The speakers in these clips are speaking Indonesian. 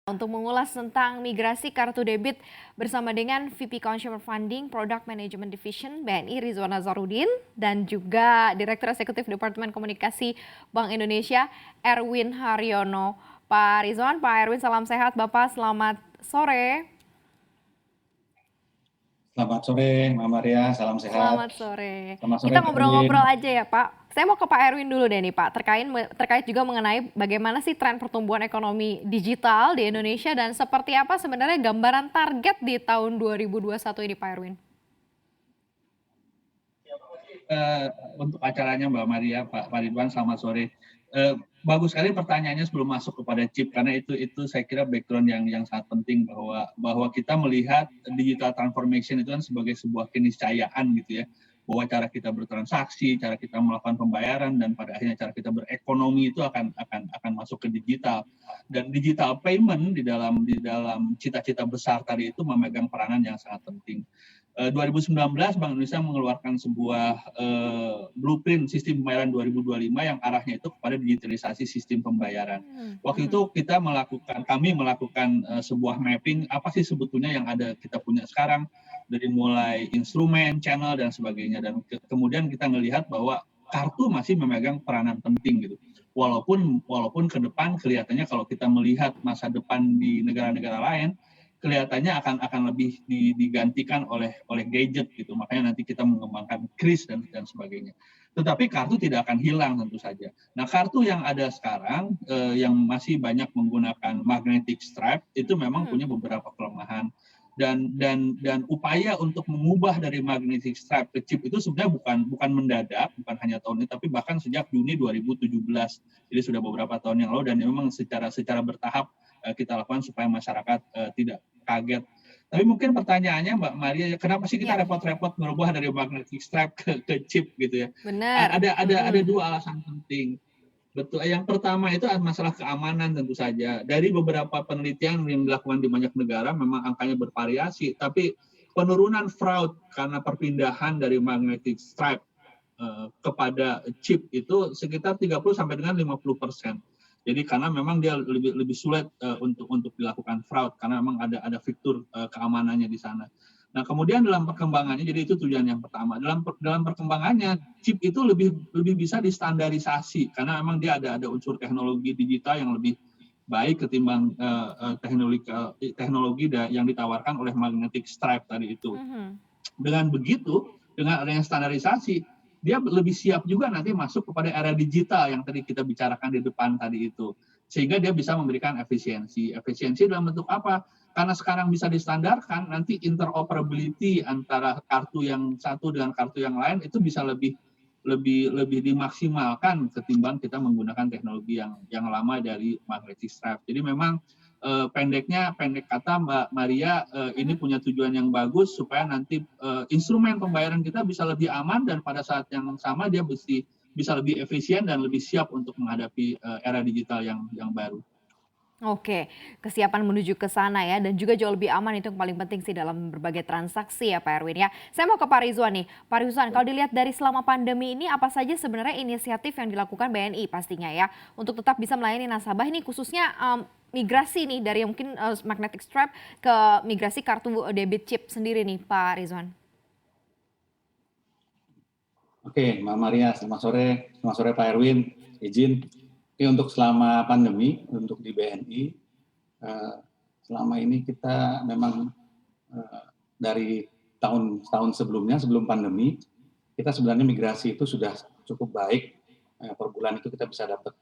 Untuk mengulas tentang migrasi kartu debit bersama dengan VP Consumer Funding Product Management Division BNI Rizwan Nazarudin dan juga Direktur Eksekutif Departemen Komunikasi Bank Indonesia Erwin Haryono. Pak Rizwan, Pak Erwin, salam sehat Bapak, selamat sore. Selamat sore, Mbak Maria. Salam sehat. Selamat sore. Selamat sore, Kita Pak Erwin. ngobrol-ngobrol aja ya Pak. Saya mau ke Pak Erwin dulu deh nih Pak, terkait juga mengenai bagaimana sih tren pertumbuhan ekonomi digital di Indonesia dan seperti apa sebenarnya gambaran target di tahun 2021 ini Pak Erwin? Untuk acaranya Mbak Maria, Pak Ridwan, selamat sore. Bagus sekali pertanyaannya sebelum masuk kepada chip, karena itu saya kira background yang sangat penting bahwa kita melihat digital transformation itu kan sebagai sebuah keniscayaan gitu ya, bahwa cara kita bertransaksi, cara kita melakukan pembayaran, dan pada akhirnya cara kita berekonomi itu akan masuk ke digital. Dan digital payment di dalam cita-cita besar tadi itu memegang peranan yang sangat penting. 2019 Bank Indonesia mengeluarkan sebuah blueprint sistem pembayaran 2025 yang arahnya itu kepada digitalisasi sistem pembayaran. Waktu itu kami melakukan sebuah mapping apa sih sebetulnya yang ada kita punya sekarang, dari mulai instrumen, channel dan sebagainya, dan kemudian kita melihat bahwa kartu masih memegang peranan penting gitu. Walaupun ke depan kelihatannya kalau kita melihat masa depan di negara-negara lain, kelihatannya akan lebih digantikan oleh gadget gitu. Makanya nanti kita mengembangkan kris dan sebagainya. Tetapi kartu tidak akan hilang tentu saja. Nah, kartu yang ada sekarang yang masih banyak menggunakan magnetic stripe itu memang punya beberapa kelemahan. Dan upaya untuk mengubah dari magnetic stripe ke chip itu sebenarnya bukan mendadak, bukan hanya tahun ini, tapi bahkan sejak Juni 2017. Jadi sudah beberapa tahun yang lalu, dan memang secara bertahap kita lakukan supaya masyarakat tidak kaget. Tapi mungkin pertanyaannya Mbak Maria, kenapa sih kita repot-repot merubah dari magnetic stripe ke chip gitu ya? Benar. Ada dua alasan penting. Betul. Yang pertama itu masalah keamanan tentu saja. Dari beberapa penelitian yang dilakukan di banyak negara memang angkanya bervariasi, tapi penurunan fraud karena perpindahan dari magnetic stripe kepada chip itu sekitar 30 sampai dengan 50%. Jadi karena memang dia lebih sulit untuk dilakukan fraud karena memang ada fitur keamanannya di sana. Nah, kemudian dalam perkembangannya, jadi itu tujuan yang pertama. Dalam perkembangannya, chip itu lebih bisa distandarisasi karena memang dia ada unsur teknologi digital yang lebih baik ketimbang teknologi yang ditawarkan oleh magnetic stripe tadi itu. Dengan begitu, dengan adanya standarisasi, dia lebih siap juga nanti masuk kepada era digital yang tadi kita bicarakan di depan tadi itu. Sehingga dia bisa memberikan efisiensi. Efisiensi dalam bentuk apa? Karena sekarang bisa distandarkan, nanti interoperability antara kartu yang satu dengan kartu yang lain itu bisa lebih dimaksimalkan ketimbang kita menggunakan teknologi yang lama dari magnetic stripe. Jadi memang pendek kata Mbak Maria, ini punya tujuan yang bagus supaya nanti instrumen pembayaran kita bisa lebih aman dan pada saat yang sama dia bisa lebih efisien dan lebih siap untuk menghadapi era digital yang baru. Oke, kesiapan menuju ke sana ya dan juga jauh lebih aman itu yang paling penting sih dalam berbagai transaksi ya Pak Erwin ya. Saya mau ke Pak Rizwan nih. Pak Rizwan, kalau dilihat dari selama pandemi ini apa saja sebenarnya inisiatif yang dilakukan BNI pastinya ya untuk tetap bisa melayani nasabah ini khususnya migrasi nih dari mungkin magnetic stripe ke migrasi kartu debit chip sendiri nih Pak Rizwan. Oke, Mbak Maria, selamat sore Pak Erwin. Izin. Untuk selama pandemi, untuk di BNI, selama ini kita memang dari tahun sebelumnya, sebelum pandemi, kita sebenarnya migrasi itu sudah cukup baik. Per bulan itu kita bisa dapat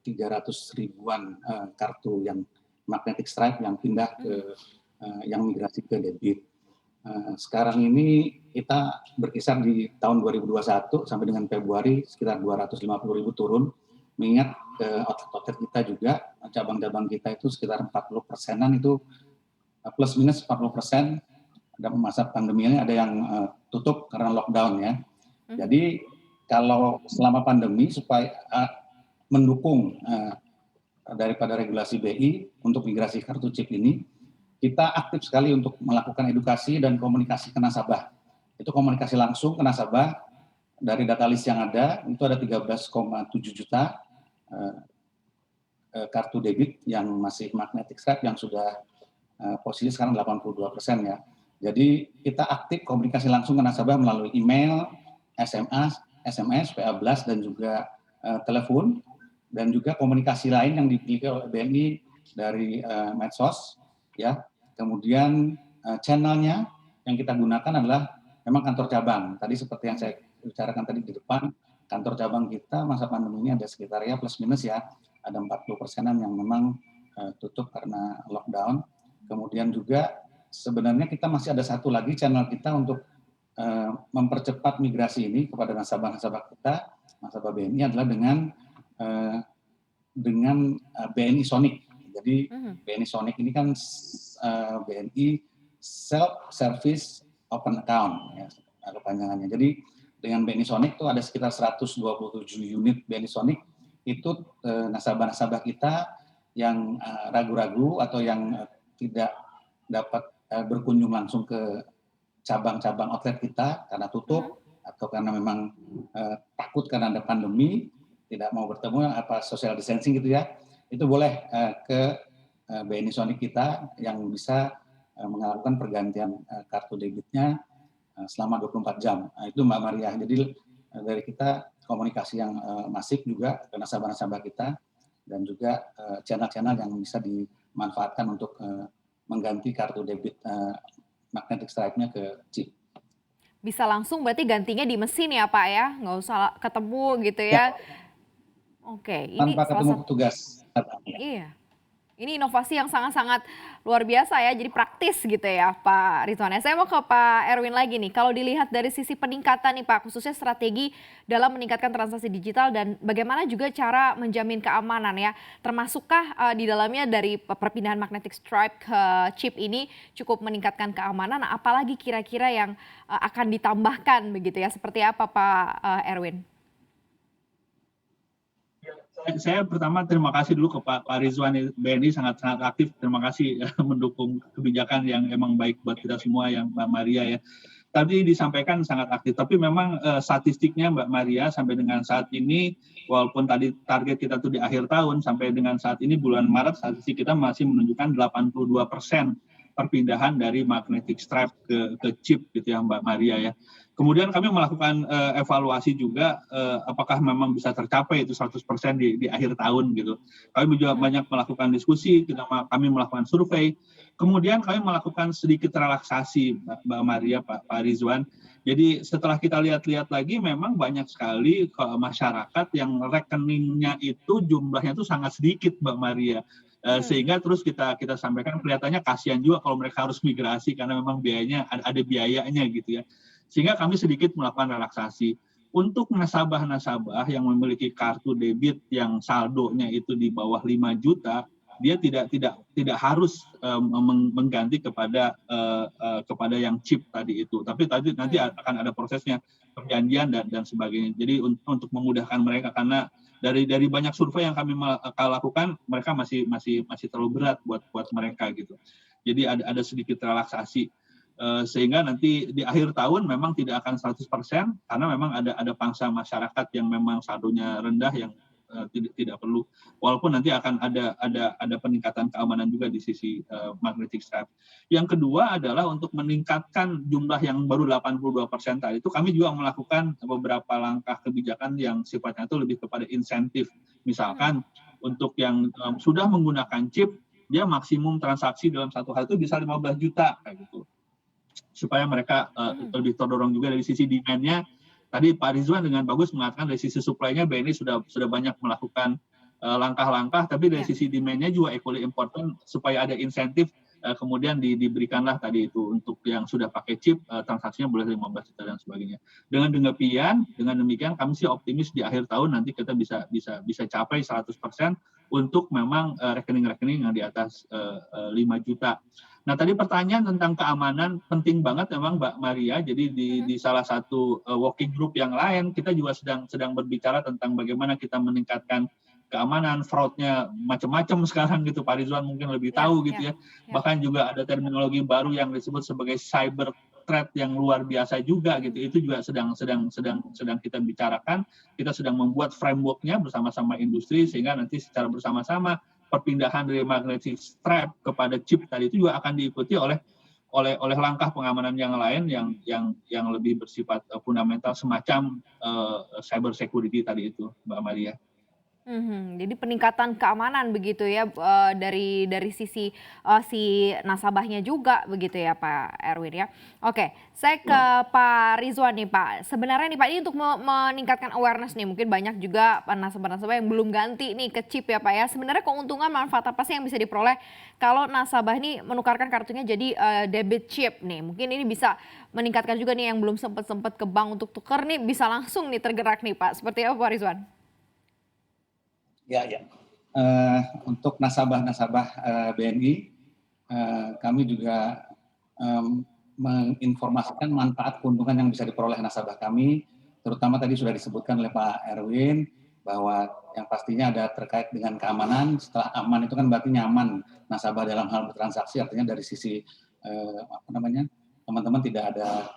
300 ribuan kartu yang magnetic stripe yang pindah ke yang migrasi ke debit. Sekarang ini kita berkisar di tahun 2021 sampai dengan Februari sekitar 250 ribu turun. Mengingat outlet kita juga, cabang-cabang kita itu sekitar 40%-an itu plus minus 40%. Ada masa pandemi ini ada yang tutup karena lockdown ya. Jadi kalau selama pandemi supaya mendukung daripada regulasi BI untuk migrasi kartu chip ini, kita aktif sekali untuk melakukan edukasi dan komunikasi ke nasabah. Itu komunikasi langsung ke nasabah. Dari data list yang ada, itu ada 13,7 juta kartu debit yang masih magnetic stripe yang sudah posisi sekarang 82% ya. Jadi kita aktif komunikasi langsung ke nasabah melalui email, SMS, PA Blast dan juga telepon, dan juga komunikasi lain yang dimiliki oleh BNI dari medsos ya. Kemudian channelnya yang kita gunakan adalah memang kantor cabang. Tadi seperti yang saya bicarakan tadi di depan, kantor cabang kita masa pandemi ini ada sekitar ya plus minus ya, ada 40%-an yang memang tutup karena lockdown. Kemudian juga sebenarnya kita masih ada satu lagi channel kita untuk mempercepat migrasi ini kepada nasabah-nasabah kita, nasabah BNI adalah dengan BNI Sonic. Jadi BNI Sonic ini kan BNI Self Service Open Account ya, kepanjangannya. Jadi dengan BNI Sonic itu ada sekitar 127 unit BNI Sonic, itu nasabah-nasabah kita yang ragu-ragu atau yang tidak dapat berkunjung langsung ke cabang-cabang outlet kita karena tutup atau karena memang takut karena ada pandemi, tidak mau bertemu apa social distancing gitu ya, itu boleh ke BNI Sonic kita yang bisa melakukan pergantian kartu debitnya selama 24 jam. Nah, itu Mbak Maria. Jadi dari kita komunikasi yang masif juga ke nasabah-nasabah kita dan juga channel-channel yang bisa dimanfaatkan untuk mengganti kartu debit magnetic stripe-nya ke chip. Bisa langsung berarti gantinya di mesin ya Pak ya, nggak usah ketemu gitu ya. Oke, ini Tanpa ketemu petugas. Iya. Ini inovasi yang sangat-sangat luar biasa ya, jadi praktis gitu ya Pak Ridwan. Saya mau ke Pak Erwin lagi nih, kalau dilihat dari sisi peningkatan nih Pak, khususnya strategi dalam meningkatkan transaksi digital dan bagaimana juga cara menjamin keamanan ya, termasukkah di dalamnya dari perpindahan magnetic stripe ke chip ini cukup meningkatkan keamanan, nah, apalagi kira-kira yang akan ditambahkan begitu ya, seperti apa Pak Erwin? Saya pertama terima kasih dulu ke Pak Rizwan, BNI sangat aktif, terima kasih mendukung kebijakan yang emang baik buat kita semua yang Mbak Maria ya. Tadi disampaikan sangat aktif, tapi memang statistiknya Mbak Maria sampai dengan saat ini, walaupun tadi target kita tuh di akhir tahun, sampai dengan saat ini bulan Maret statistik kita masih menunjukkan 82% perpindahan dari magnetic stripe ke chip gitu ya Mbak Maria ya. Kemudian kami melakukan evaluasi juga apakah memang bisa tercapai itu 100% di akhir tahun gitu. Kami juga banyak melakukan diskusi, kami melakukan survei. Kemudian kami melakukan sedikit relaksasi Mbak Maria, Pak Rizwan. Jadi setelah kita lihat-lihat lagi memang banyak sekali masyarakat yang rekeningnya itu jumlahnya itu sangat sedikit Mbak Maria. Sehingga terus kita sampaikan kelihatannya kasihan juga kalau mereka harus migrasi karena memang biayanya ada biayanya gitu ya. Sehingga kami sedikit melakukan relaksasi. Untuk nasabah-nasabah yang memiliki kartu debit yang saldonya itu di bawah 5 juta, dia tidak harus mengganti kepada yang chip tadi itu. Tapi nanti akan ada prosesnya, perjanjian dan sebagainya. Jadi untuk memudahkan mereka, karena dari banyak survei yang kami lakukan, mereka masih terlalu berat buat mereka gitu. Jadi ada sedikit relaksasi. Sehingga nanti di akhir tahun memang tidak akan 100% karena memang ada pangsa masyarakat yang memang saldonya rendah yang tidak perlu, walaupun nanti akan ada peningkatan keamanan juga di sisi magnetic stripe. Yang kedua adalah untuk meningkatkan jumlah yang baru 82% tadi itu, kami juga melakukan beberapa langkah kebijakan yang sifatnya itu lebih kepada insentif. Misalkan untuk yang sudah menggunakan chip, dia maksimum transaksi dalam satu hari itu bisa 15 juta kayak gitu, supaya mereka lebih terdorong juga dari sisi demand-nya. Tadi Pak Rizwan dengan bagus mengatakan dari sisi supply-nya BNI sudah banyak melakukan langkah-langkah, tapi dari sisi demand-nya juga equally important supaya ada insentif, kemudian diberikanlah tadi itu untuk yang sudah pakai chip, transaksinya boleh 15 juta dan sebagainya. Dengan demikian kami sih optimis di akhir tahun nanti kita bisa capai 100% untuk memang rekening-rekening yang di atas 5 juta. Nah, tadi pertanyaan tentang keamanan penting banget memang Mbak Maria. Jadi di salah satu working group yang lain kita juga sedang berbicara tentang bagaimana kita meningkatkan keamanan. Fraud-nya macam-macam sekarang gitu, Pak Rizwan mungkin lebih tahu gitu ya. Bahkan juga ada terminologi baru yang disebut sebagai cyber threat yang luar biasa juga gitu. Itu juga sedang kita bicarakan. Kita sedang membuat framework-nya bersama-sama industri sehingga nanti secara bersama-sama perpindahan dari magnetic stripe kepada chip tadi itu juga akan diikuti oleh langkah pengamanan yang lain yang lebih bersifat fundamental semacam cyber security tadi itu, Mbak Maria. Jadi peningkatan keamanan begitu ya, dari sisi, si nasabahnya juga begitu ya Pak Erwin ya. Oke, saya ke Pak Rizwan nih Pak. Sebenarnya nih Pak, ini untuk meningkatkan awareness nih, mungkin banyak juga nasabah-nasabah yang belum ganti nih ke chip ya Pak ya. Sebenarnya keuntungan manfaat apa sih yang bisa diperoleh kalau nasabah nih menukarkan kartunya jadi, debit chip nih? Mungkin ini bisa meningkatkan juga nih yang belum sempet ke bank untuk tukar nih, bisa langsung nih tergerak nih Pak. Seperti apa Pak Rizwan? Ya, ya. Untuk nasabah-nasabah BNI, kami juga menginformasikan manfaat keuntungan yang bisa diperoleh nasabah kami, terutama tadi sudah disebutkan oleh Pak Erwin, bahwa yang pastinya ada terkait dengan keamanan. Setelah aman itu kan berarti nyaman nasabah dalam hal bertransaksi, artinya dari sisi teman-teman tidak ada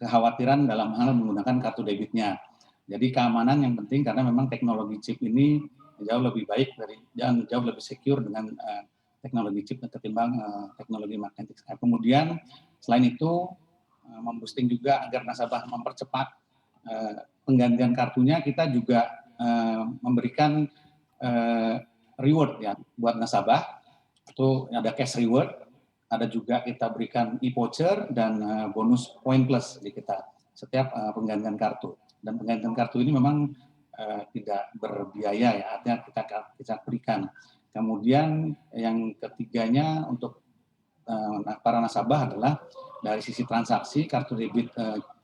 kekhawatiran dalam hal menggunakan kartu debitnya. Jadi keamanan yang penting karena memang teknologi chip ini jauh lebih baik dan jauh lebih secure dengan teknologi chip ketimbang teknologi magnetic stripe. Kemudian selain itu memboosting juga agar nasabah mempercepat penggantian kartunya, kita juga memberikan reward ya buat nasabah. Itu ada cash reward, ada juga kita berikan e-voucher dan bonus point plus di kita setiap penggantian kartu. Dan penggantian kartu ini memang tidak berbiaya ya, artinya kita berikan. Kemudian yang ketiganya untuk para nasabah adalah dari sisi transaksi kartu debit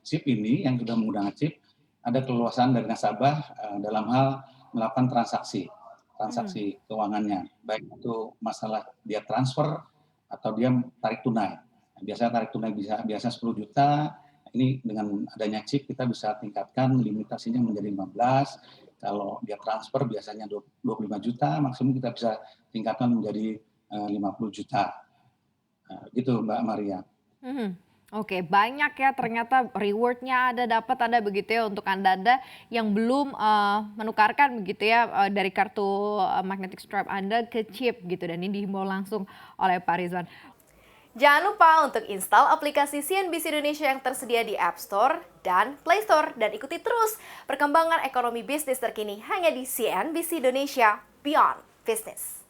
chip ini yang sudah menggunakan chip, ada keluasan dari nasabah dalam hal melakukan transaksi keuangannya, baik itu masalah dia transfer atau dia tarik tunai. Biasanya tarik tunai biasa 10 juta. Ini dengan adanya chip kita bisa tingkatkan limitasinya menjadi 15. Kalau dia transfer biasanya 25 juta, maksimum kita bisa tingkatkan menjadi 50 juta. Gitu Mbak Maria. Oke, banyak ya ternyata reward-nya dapat ada begitu ya untuk Anda yang belum menukarkan begitu ya dari kartu magnetic stripe Anda ke chip gitu, dan ini dihimbau langsung oleh Pak Rizwan. Jangan lupa untuk install aplikasi CNBC Indonesia yang tersedia di App Store dan Play Store. Dan ikuti terus perkembangan ekonomi bisnis terkini hanya di CNBC Indonesia Beyond Business.